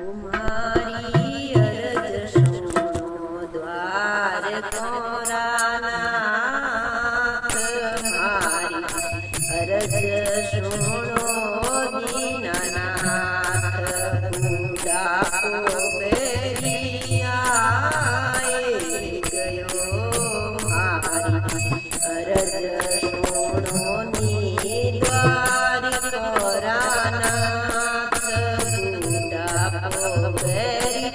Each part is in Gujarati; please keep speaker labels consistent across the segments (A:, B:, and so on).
A: મારી અરજ સુનો દ્વાર કોરાનાથ મારી અરજ સુનો દીનાનાથ બુઢાપો બેરી આયે ગયો મારી અરજ સુનો ની દ્વાર કોરાનાથ બુઢાપો બેરી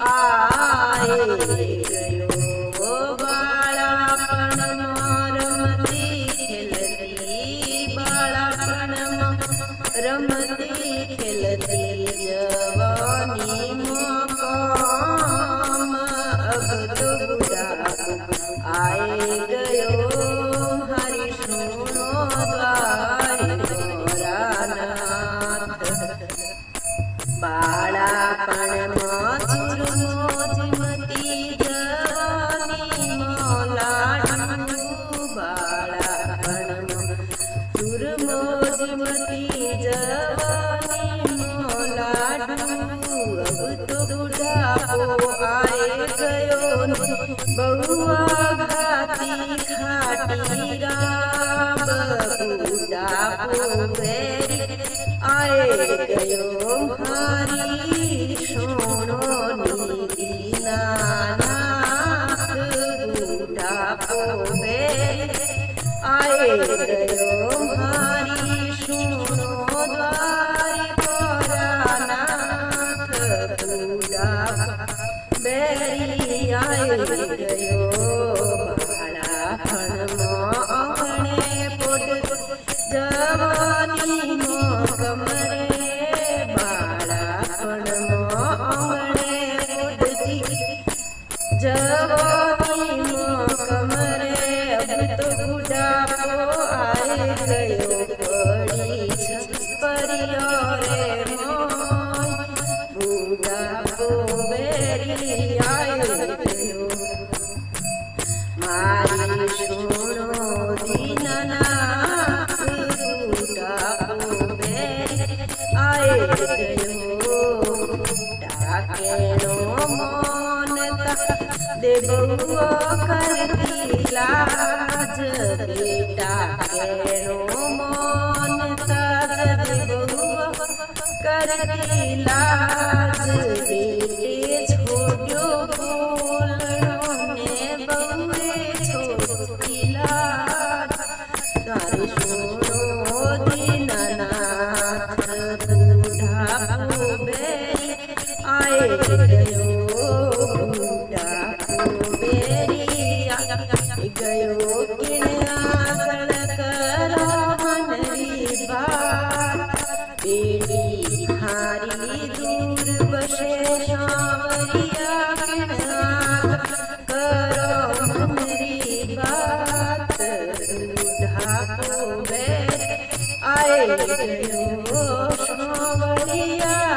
A: આયે ગયો બાળપણમાં રમતી ખેલતી બાળપણમાં રમતી ખેલતી જવાની મોકામ અબ તો બુઢાપો આયે ગયો હરી સુનો દ્વાર કોરાનાથ બાળપણમાં ચુરમોજમતી જવાની મોલાડું બાળપણમાં ચુરમોજમતી જવાની મોલાડું અબ તો બુઢાપો આયે ગયો બહુ આઘાતી ખાટી રામ બુઢાપો બેરી આયે ગયો મારી સુનો દીનાનાથ બુઢાપો બેરી આયે ગયો મારી સુનો દ્વાર કોરાનાથ બુઢાપો બેરી આયે ગયો બાળપણમાં આંગણે પોઢ જવાની કમરે બાળપણમાં આંગણે પોઢતી જવાની કમરે અબ તો બુઢાપો આયે ગયો પડી છપરિયો રે મોય બુઢાપો બેરી આયે ગયો મારી સુનો દીનાનાથ બુઢાપો બેરી આયે ગયો ટાકેનો મોનતા દેબુઓ કરતી લાજ બેટા કેનો મોનતા દેબુઓ કરતી લાજ બેટે છોડ્યો બોલણો ને બહુએ છોડતી લાજ તારી સુનો દીનાનાથ બુઢાપો બેરી આયે ગયો બુઢાપો બેરી આયે ગયો કિણ્યા કરાવનરી વાત બેટી હારી દૂર બસે સાવરિયા કિણ્યા કરાવનરી વાત બુઢાપો બેરી આયે ગયો સાવરિયા